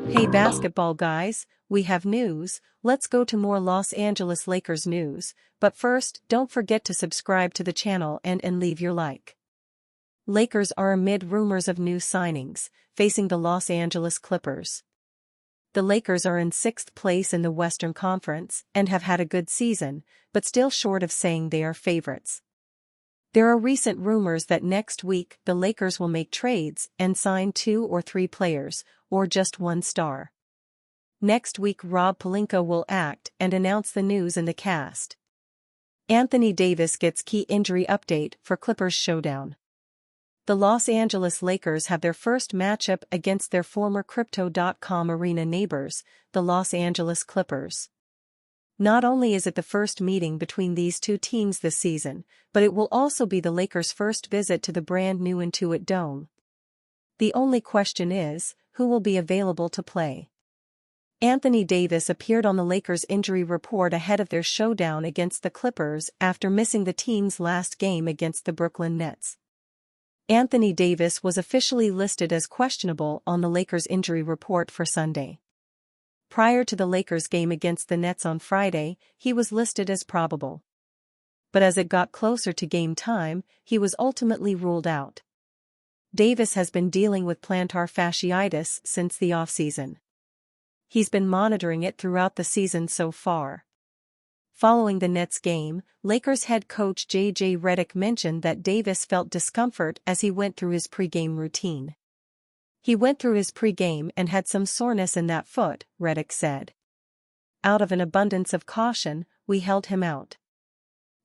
Hey basketball guys, we have news. Let's go to more Los Angeles Lakers news, but first, don't forget to subscribe to the channel and leave your like. Lakers are amid rumors of new signings, facing the Los Angeles Clippers. The Lakers are in 6th place in the Western Conference and have had a good season, but still short of saying they are favorites. There are recent rumors that next week the Lakers will make trades and sign 2 or 3 players, or just one star. Next week Rob Pelinka will act and announce the news in the cast. Anthony Davis gets key injury update for Clippers showdown. The Los Angeles Lakers have their first matchup against their former Crypto.com arena neighbors, the Los Angeles Clippers. Not only is it the first meeting between these two teams this season, but it will also be the Lakers' first visit to the brand new Intuit Dome. The only question is, who will be available to play? Anthony Davis appeared on the Lakers' injury report ahead of their showdown against the Clippers after missing the team's last game against the Brooklyn Nets. Anthony Davis was officially listed as questionable on the Lakers' injury report for Sunday. Prior to the Lakers' game against the Nets on Friday, he was listed as probable. But as it got closer to game time, he was ultimately ruled out. Davis has been dealing with plantar fasciitis since the offseason. He's been monitoring it throughout the season so far. Following the Nets game, Lakers head coach J.J. Redick mentioned that Davis felt discomfort as he went through his pregame routine. He went through his pregame and had some soreness in that foot, Redick said. Out of an abundance of caution, we held him out.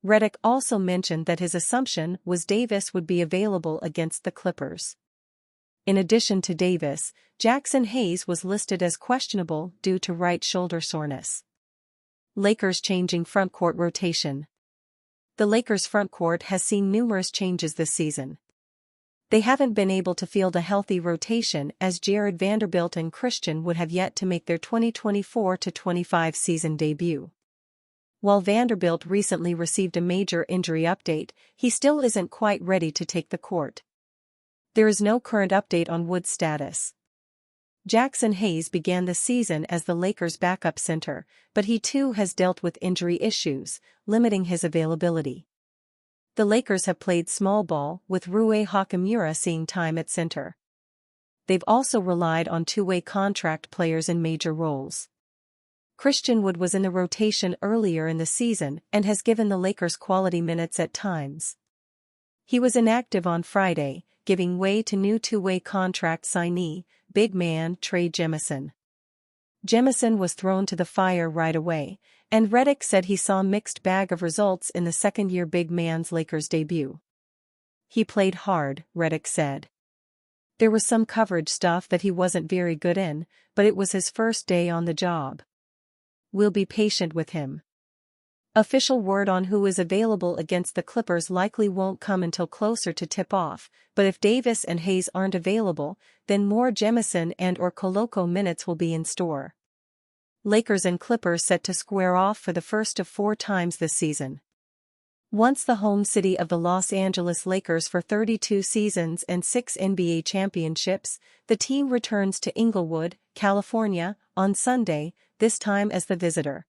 Redick also mentioned that his assumption was Davis would be available against the Clippers. In addition to Davis, Jackson Hayes was listed as questionable due to right shoulder soreness. Lakers changing frontcourt rotation. The Lakers' frontcourt has seen numerous changes this season. They haven't been able to field a healthy rotation as Jared Vanderbilt and Christian would have yet to make their 2024-25 season debut. While Vanderbilt recently received a major injury update, he still isn't quite ready to take the court. There is no current update on Wood's status. Jackson Hayes began the season as the Lakers' backup center, but he too has dealt with injury issues, limiting his availability. The Lakers have played small ball, with Rui Hachimura seeing time at center. They've also relied on two-way contract players in major roles. Christian Wood was in the rotation earlier in the season and has given the Lakers quality minutes at times. He was inactive on Friday, giving way to new two-way contract signee, big man Trey Jemison. Jemison was thrown to the fire right away, and Redick said he saw a mixed bag of results in the second-year big man's Lakers debut. He played hard, Redick said. There was some coverage stuff that he wasn't very good in, but it was his first day on the job. We'll be patient with him. Official word on who is available against the Clippers likely won't come until closer to tip-off, but if Davis and Hayes aren't available, then more Jemison and/or Koloko minutes will be in store. Lakers and Clippers set to square off for the first of 4 times this season. Once the home city of the Los Angeles Lakers for 32 seasons and 6 NBA championships, the team returns to Inglewood, California, on Sunday, this time as the visitor.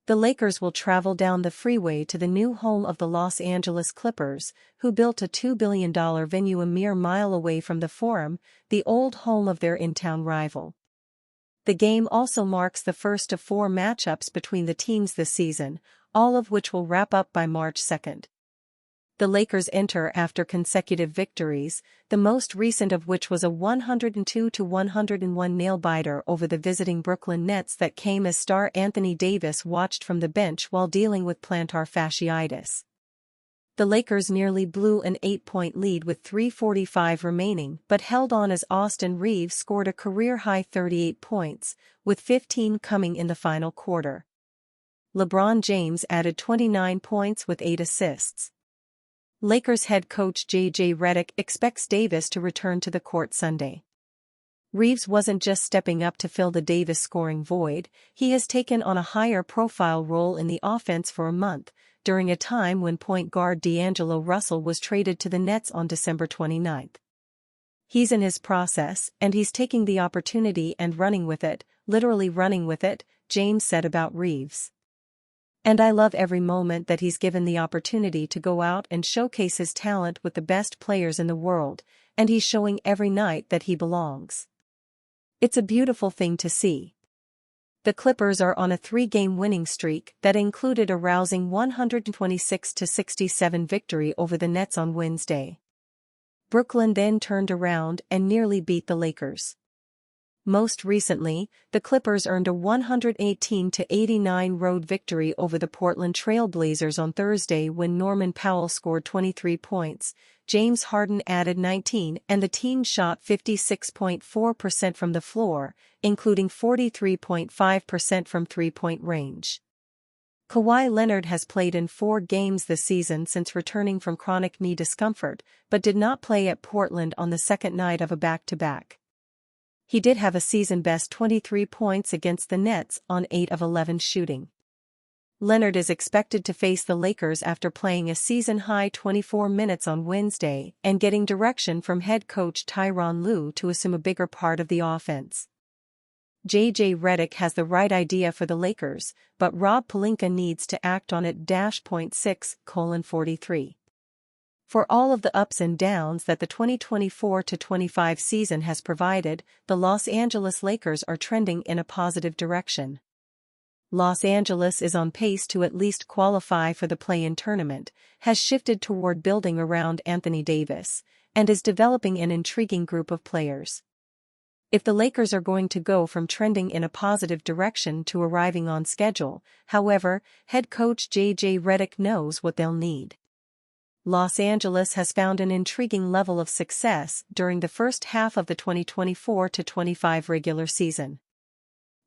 The Lakers will travel down the freeway to the new home of the Los Angeles Clippers, who built a $2 billion venue a mere mile away from the Forum, the old home of their in-town rival. The game also marks the first of 4 matchups between the teams this season, all of which will wrap up by March 2nd. The Lakers enter after consecutive victories, the most recent of which was a 102-101 nail-biter over the visiting Brooklyn Nets that came as star Anthony Davis watched from the bench while dealing with plantar fasciitis. The Lakers nearly blew an 8-point lead with 3:45 remaining but held on as Austin Reeves scored a career-high 38 points, with 15 coming in the final quarter. LeBron James added 29 points with 8 assists. Lakers head coach J.J. Redick expects Davis to return to the court Sunday. Reeves wasn't just stepping up to fill the Davis scoring void, he has taken on a higher profile role in the offense for a month, during a time when point guard D'Angelo Russell was traded to the Nets on December 29. He's in his process, and he's taking the opportunity and running with it, literally running with it, James said about Reeves. And I love every moment that he's given the opportunity to go out and showcase his talent with the best players in the world, and he's showing every night that he belongs. It's a beautiful thing to see. The Clippers are on a 3-game winning streak that included a rousing 126-67 victory over the Nets on Wednesday. Brooklyn then turned around and nearly beat the Lakers. Most recently, the Clippers earned a 118-89 road victory over the Portland Trail Blazers on Thursday when Norman Powell scored 23 points, James Harden added 19, and the team shot 56.4% from the floor, including 43.5% from three-point range. Kawhi Leonard has played in 4 games this season since returning from chronic knee discomfort, but did not play at Portland on the second night of a back-to-back. He did have a season-best 23 points against the Nets on 8 of 11 shooting. Leonard is expected to face the Lakers after playing a season-high 24 minutes on Wednesday and getting direction from head coach Tyronn Lue to assume a bigger part of the offense. J.J. Redick has the right idea for the Lakers, but Rob Pelinka needs to act on it. 6:43. For all of the ups and downs that the 2024-25 season has provided, the Los Angeles Lakers are trending in a positive direction. Los Angeles is on pace to at least qualify for the play-in tournament, has shifted toward building around Anthony Davis, and is developing an intriguing group of players. If the Lakers are going to go from trending in a positive direction to arriving on schedule, however, head coach J.J. Redick knows what they'll need. Los Angeles has found an intriguing level of success during the first half of the 2024-25 regular season.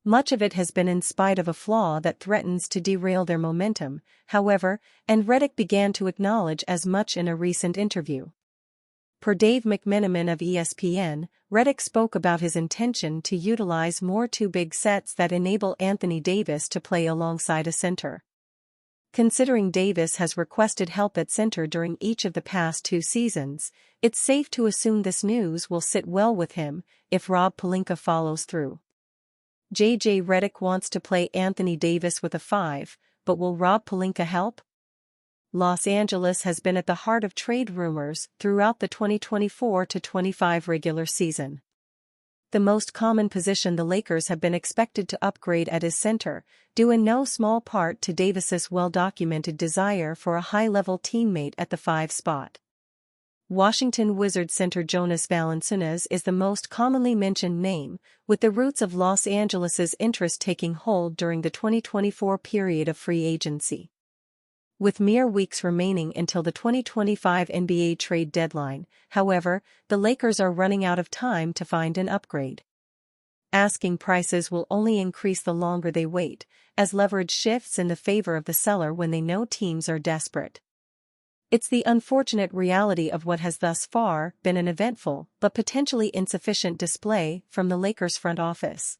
Much of it has been in spite of a flaw that threatens to derail their momentum, however, and Redick began to acknowledge as much in a recent interview. Per Dave McMenamin of ESPN, Redick spoke about his intention to utilize more 2-big sets that enable Anthony Davis to play alongside a center. Considering Davis has requested help at center during each of the past 2 seasons, it's safe to assume this news will sit well with him if Rob Pelinka follows through. J.J. Redick wants to play Anthony Davis with a 5, but will Rob Pelinka help? Los Angeles has been at the heart of trade rumors throughout the 2024-25 regular season. The most common position the Lakers have been expected to upgrade at is center, due in no small part to Davis's well-documented desire for a high-level teammate at the 5 spot. Washington Wizards center Jonas Valanciunas is the most commonly mentioned name, with the roots of Los Angeles's interest taking hold during the 2024 period of free agency. With mere weeks remaining until the 2025 NBA trade deadline, however, the Lakers are running out of time to find an upgrade. Asking prices will only increase the longer they wait, as leverage shifts in the favor of the seller when they know teams are desperate. It's the unfortunate reality of what has thus far been an eventful but potentially insufficient display from the Lakers front office.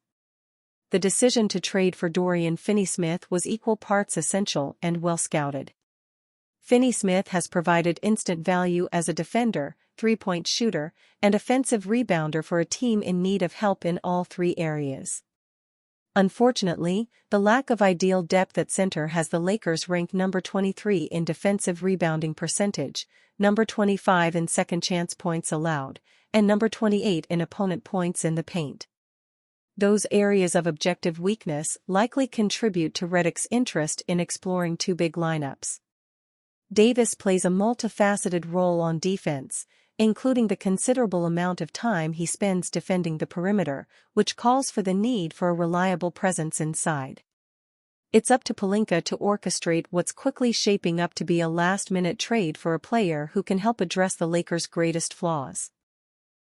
The decision to trade for Dorian Finney-Smith was equal parts essential and well-scouted. Finney-Smith has provided instant value as a defender, 3-point shooter, and offensive rebounder for a team in need of help in all 3 areas. Unfortunately, the lack of ideal depth at center has the Lakers ranked number 23 in defensive rebounding percentage, number 25 in second-chance points allowed, and number 28 in opponent points in the paint. Those areas of objective weakness likely contribute to Redick's interest in exploring 2-big lineups. Davis plays a multifaceted role on defense, including the considerable amount of time he spends defending the perimeter, which calls for the need for a reliable presence inside. It's up to Pelinka to orchestrate what's quickly shaping up to be a last-minute trade for a player who can help address the Lakers' greatest flaws.